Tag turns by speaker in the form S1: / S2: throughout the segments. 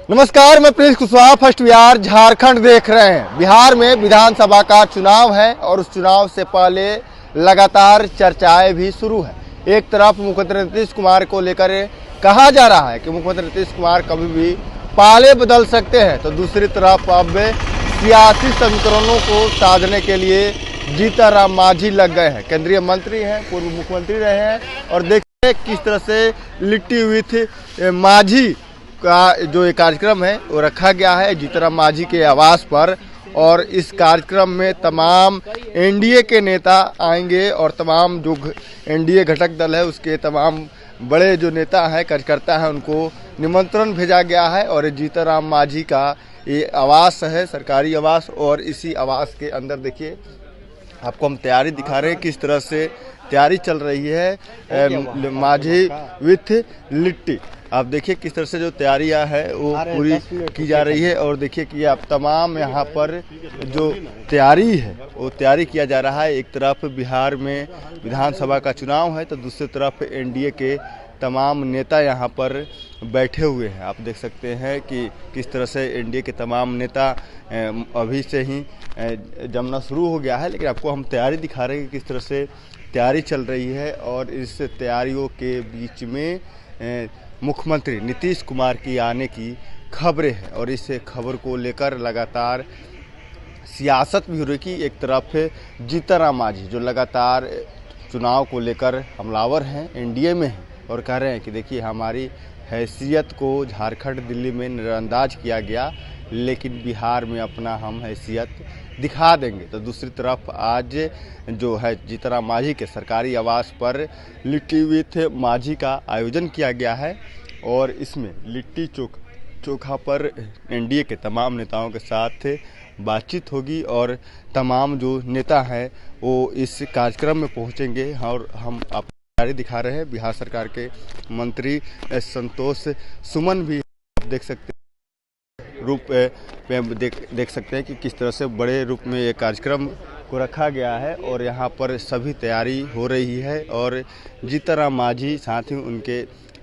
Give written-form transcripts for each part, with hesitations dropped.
S1: नमस्कार, मैं Prince Kushwaha. First Bihar Jharkhand देख रहे हैं। बिहार में विधानसभा का चुनाव है और उस चुनाव से पहले लगातार चर्चाएं भी शुरू है। एक तरफ मुख्यमंत्री नीतीश कुमार को लेकर कहा जा रहा है कि मुख्यमंत्री नीतीश कुमार कभी भी पाले बदल सकते हैं, तो दूसरी तरफ अब सियासी समीकरणों को साधने के लिए जीतनराम मांझी लग गए हैं। केंद्रीय मंत्री हैं, पूर्व मुख्यमंत्री रहे हैं और देखिए किस तरह से लिट्टी विथ मांझी का जो ये कार्यक्रम है वो रखा गया है जीतनराम मांझी के आवास पर। और इस कार्यक्रम में तमाम एनडीए के नेता आएंगे और तमाम जो एनडीए घटक दल है उसके तमाम बड़े जो नेता हैं, कार्यकर्ता हैं, उनको निमंत्रण भेजा गया है। और जीतनराम मांझी का ये आवास है, सरकारी आवास, और इसी आवास के अंदर देखिए आपको हम तैयारी दिखा रहे हैं किस तरह से तैयारी चल रही है मांझी विथ लिट्टी। आप देखिए किस तरह से जो तैयारियां है वो पूरी की जा रही है। और देखिए कि आप तमाम यहाँ पर जो तैयारी है वो तैयारी किया जा रहा है। एक तरफ बिहार में विधानसभा का चुनाव है तो दूसरी तरफ एनडीए के तमाम नेता यहाँ पर बैठे हुए हैं। आप देख सकते हैं कि किस तरह से एनडीए के तमाम नेता अभी से ही जमना शुरू हो गया है, लेकिन आपको हम तैयारी दिखा रहे हैं कि किस तरह से तैयारी चल रही है। और इस तैयारियों के बीच में मुख्यमंत्री नीतीश कुमार की आने की खबरें हैं और इस खबर को लेकर लगातार सियासत भी हो रही है। एक तरफ जीतनराम मांझी जो लगातार चुनाव को लेकर हमलावर हैं, एनडीए में हैं और कह रहे हैं कि देखिए हमारी हैसियत को झारखंड दिल्ली में नज़रअंदाज किया गया, लेकिन बिहार में अपना हम हैसियत दिखा देंगे। तो दूसरी तरफ आज जो है जीतनराम मांझी के सरकारी आवास पर लिट्टी विथ मांझी का आयोजन किया गया है और इसमें लिट्टी चोखा पर एनडीए के तमाम नेताओं के साथ बातचीत होगी और तमाम जो नेता हैं वो इस कार्यक्रम में पहुंचेंगे। और हम आपको तैयारी दिखा रहे हैं। बिहार सरकार के मंत्री संतोष सुमन भी आप देख सकते हैं रूप में देख सकते हैं कि किस तरह से बड़े रूप में ये कार्यक्रम को रखा गया है और यहाँ पर सभी तैयारी हो रही है। और जीतनराम मांझी साथ ही उनके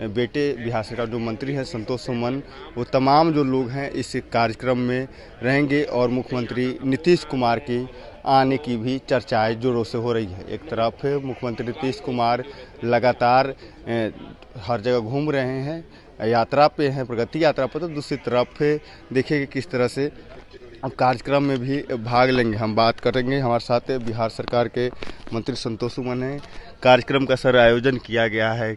S1: बेटे बिहार सरकार जो मंत्री हैं संतोष सुमन, वो तमाम जो लोग हैं इस कार्यक्रम में रहेंगे और मुख्यमंत्री नीतीश कुमार की आने की भी चर्चाएं जोरों से हो रही है। एक तरफ मुख्यमंत्री नीतीश कुमार लगातार हर जगह घूम रहे हैं, यात्रा पे हैं, प्रगति यात्रा पर, तो दूसरी तरफ देखिए कि किस तरह से अब कार्यक्रम में भी भाग लेंगे। हम बात करेंगे, हमारे साथ बिहार सरकार के मंत्री संतोष सुमन हैं। कार्यक्रम का सर आयोजन किया गया है,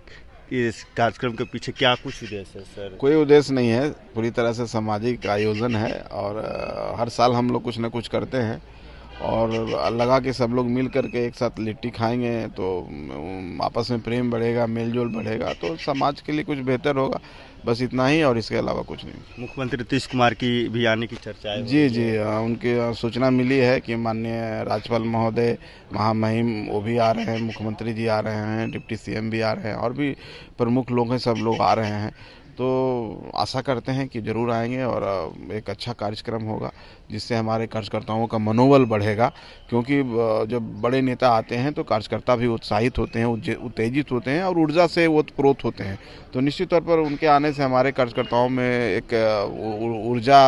S1: इस कार्यक्रम के पीछे क्या कुछ उद्देश्य है सर?
S2: कोई उद्देश्य नहीं है, पूरी तरह से सामाजिक आयोजन है और हर साल हम लोग कुछ न कुछ करते हैं और लगा कि सब लोग मिल करके एक साथ लिट्टी खाएंगे तो आपस में प्रेम बढ़ेगा, मेलजोल बढ़ेगा, तो समाज के लिए कुछ बेहतर होगा। बस इतना ही और इसके अलावा कुछ नहीं।
S1: मुख्यमंत्री नीतीश कुमार की भी आने की चर्चा है?
S2: जी, उनकी सूचना मिली है कि माननीय राज्यपाल महोदय महामहिम वो भी आ रहे हैं, मुख्यमंत्री जी आ रहे हैं, डिप्टी सीएम भी आ रहे हैं और भी प्रमुख लोग हैं, सब लोग आ रहे हैं। तो आशा करते हैं कि ज़रूर आएंगे और एक अच्छा कार्यक्रम होगा जिससे हमारे कार्यकर्ताओं का मनोबल बढ़ेगा, क्योंकि जब बड़े नेता आते हैं तो कार्यकर्ता भी उत्साहित होते हैं, उत्तेजित होते हैं और ऊर्जा से ओतप्रोत होते हैं। तो निश्चित तौर पर उनके आने से हमारे कार्यकर्ताओं में एक ऊर्जा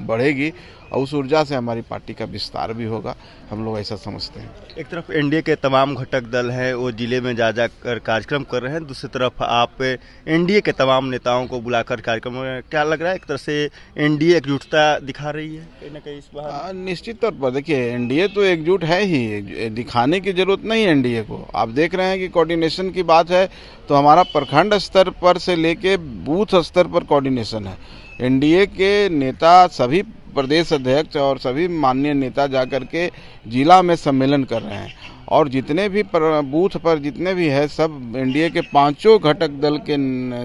S2: बढ़ेगी और उस ऊर्जा से हमारी पार्टी का विस्तार भी होगा, हम लोग ऐसा समझते हैं।
S1: एक तरफ एनडीए के तमाम घटक दल हैं वो जिले में जा कर कार्यक्रम कर रहे हैं, दूसरी तरफ आप एनडीए के तमाम नेताओं को बुलाकर कार्यक्रम, क्या लग रहा है एक तरह से एनडीए एकजुटता दिखा रही है कहीं ना कहीं इस बार?
S2: निश्चित तौर पर देखिए एनडीए तो एकजुट है ही, दिखाने की जरूरत नहीं है एनडीए को। आप देख रहे हैं कि कोऑर्डिनेशन की बात है तो हमारा प्रखंड स्तर पर से लेके बूथ स्तर पर कोऑर्डिनेशन है। एनडीए के नेता सभी प्रदेश अध्यक्ष और सभी माननीय नेता जाकर के जिला में सम्मेलन कर रहे हैं और जितने भी बूथ पर जितने भी है सब एनडीए के पांचों घटक दल के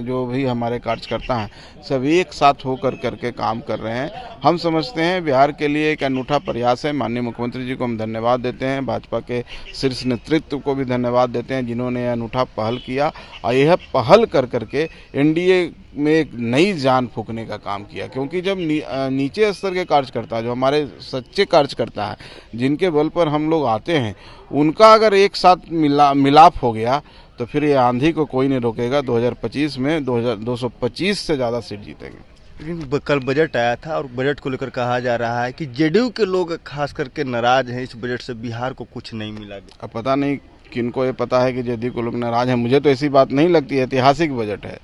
S2: जो भी हमारे कार्यकर्ता हैं सब एक साथ होकर करके काम कर रहे हैं। हम समझते हैं बिहार के लिए एक अनूठा प्रयास है। माननीय मुख्यमंत्री जी को हम धन्यवाद देते हैं, भाजपा के शीर्ष नेतृत्व को भी धन्यवाद देते हैं जिन्होंने अनूठा पहल किया और यह पहल कर करके एनडीए में एक नई जान फूंकने का काम किया। क्योंकि जब नीचे स्तर के कार्यकर्ता जो हमारे सच्चे कार्यकर्ता हैं जिनके बल पर हम लोग आते हैं, उनका अगर एक साथ मिलाप हो गया तो फिर ये आंधी को कोई नहीं रोकेगा। 2025 में 225 से ज़्यादा सीट जीतेंगे।
S1: लेकिन कल बजट आया था और बजट को लेकर कहा जा रहा है कि जेडीयू के लोग खास करके नाराज हैं इस बजट से, बिहार को कुछ नहीं मिला।
S2: अब पता नहीं किनको ये पता है कि जेडीयू को लोग नाराज हैं, मुझे तो ऐसी बात नहीं लगती है। ऐतिहासिक बजट है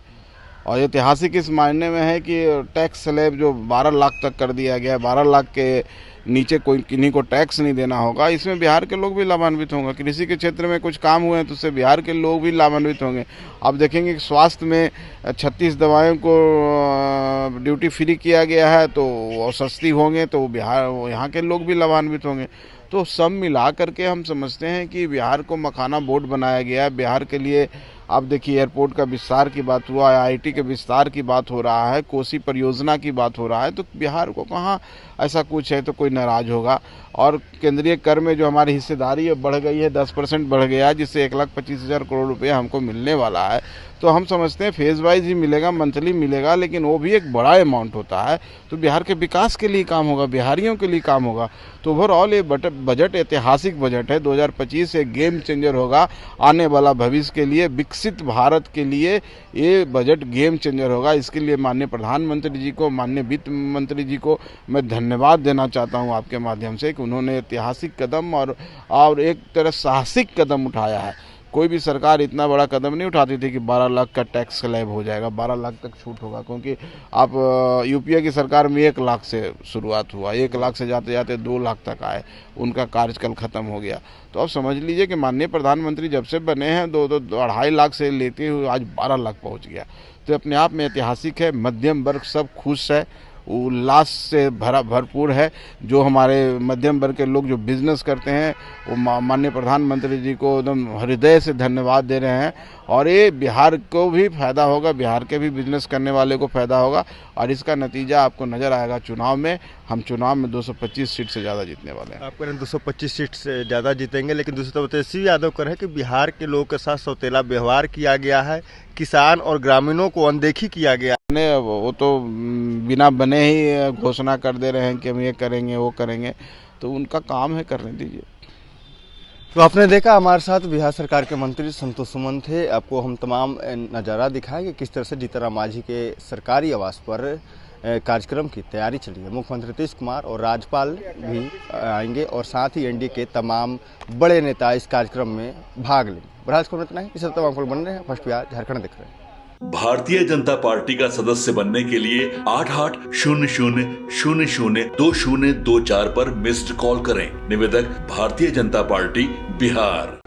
S2: और ऐतिहासिक इस मायने में है कि टैक्स स्लैब जो 12 लाख तक कर दिया गया, 12 लाख के नीचे कोई किन्हीं को टैक्स नहीं देना होगा, इसमें बिहार के लोग भी लाभान्वित होंगे। कृषि के क्षेत्र में कुछ काम हुए हैं तो उससे बिहार के लोग भी लाभान्वित होंगे। आप देखेंगे कि स्वास्थ्य में 36 दवाओं को ड्यूटी फ्री किया गया है तो वो सस्ती होंगे तो बिहार यहाँ के लोग भी लाभान्वित होंगे। तो सब मिला करके हम समझते हैं कि बिहार को मखाना बोर्ड बनाया गया है। बिहार के लिए आप देखिए एयरपोर्ट का विस्तार की बात हुआ है, आईआईटी के विस्तार की बात हो रहा है, कोसी परियोजना की बात हो रहा है, तो बिहार को कहाँ ऐसा कुछ है तो कोई नाराज होगा। और केंद्रीय कर में जो हमारी हिस्सेदारी है बढ़ गई है, 10% बढ़ गया है, जिससे 1,25,000 करोड़ रुपये हमको मिलने वाला है। तो हम समझते हैं फेज वाइज ही मिलेगा, मंथली मिलेगा, लेकिन वो भी एक बड़ा अमाउंट होता है। तो बिहार के विकास के लिए काम होगा, बिहारियों के लिए काम होगा। तो ओवरऑल ये बजट ऐतिहासिक बजट है। 2025 एक गेम चेंजर होगा आने वाला भविष्य के लिए, विकसित भारत के लिए ये बजट गेम चेंजर होगा। इसके लिए माननीय प्रधानमंत्री जी को, माननीय वित्त मंत्री जी को मैं धन्यवाद देना चाहता हूँ आपके माध्यम से कि उन्होंने ऐतिहासिक कदम और एक तरह साहसिक कदम उठाया है। कोई भी सरकार इतना बड़ा कदम नहीं उठाती थी कि 12 लाख का टैक्स स्लैब हो जाएगा, 12 लाख तक छूट होगा, क्योंकि आप यूपीए की सरकार में 1 लाख से शुरुआत हुआ, 1 लाख से जाते जाते 2 लाख तक आए, उनका कार्यकाल खत्म हो गया। तो अब समझ लीजिए कि माननीय प्रधानमंत्री जब से बने हैं 2.5 लाख से लेते हुए आज 12 लाख पहुँच गया। तो अपने आप में ऐतिहासिक है। मध्यम वर्ग सब खुश है, उल्लास से भरपूर है। जो हमारे मध्यम वर्ग के लोग जो बिजनेस करते हैं वो माननीय प्रधानमंत्री जी को एकदम हृदय से धन्यवाद दे रहे हैं। और ये बिहार को भी फायदा होगा, बिहार के भी बिजनेस करने वाले को फायदा होगा और इसका नतीजा आपको नजर आएगा चुनाव में। हम चुनाव में 225 सीट से ज़्यादा जीतने वाले हैं।
S1: आप कह रहे हैं 225 सीट से ज़्यादा जीतेंगे, लेकिन दूसरी तरफ तेजस्वी यादव कह रहे हैं कि बिहार के लोगों के साथ सौतेला व्यवहार किया गया है, किसान और ग्रामीणों को अनदेखी किया गया।
S2: वो तो बिना बने ही घोषणा कर दे रहे हैं कि हम ये करेंगे वो करेंगे, तो उनका काम है, करने दीजिए।
S1: तो आपने देखा हमारे साथ बिहार सरकार के मंत्री संतोष सुमन थे। आपको हम तमाम नज़ारा दिखाएंगे किस तरह से जीतन राम मांझी के सरकारी आवास पर कार्यक्रम की तैयारी चली है। मुख्यमंत्री नीतीश कुमार और राज्यपाल भी आएंगे और साथ ही एनडीए के तमाम बड़े नेता इस कार्यक्रम में भाग लेंगे। बहरहाल खबर इतना ही। इस तमाम खबर बन रहे हैं फर्स्ट बिहार झारखंड देख रहे हैं।
S3: भारतीय जनता पार्टी का सदस्य बनने के लिए 8800002024 पर मिस्ड कॉल करें। निवेदक भारतीय जनता पार्टी बिहार।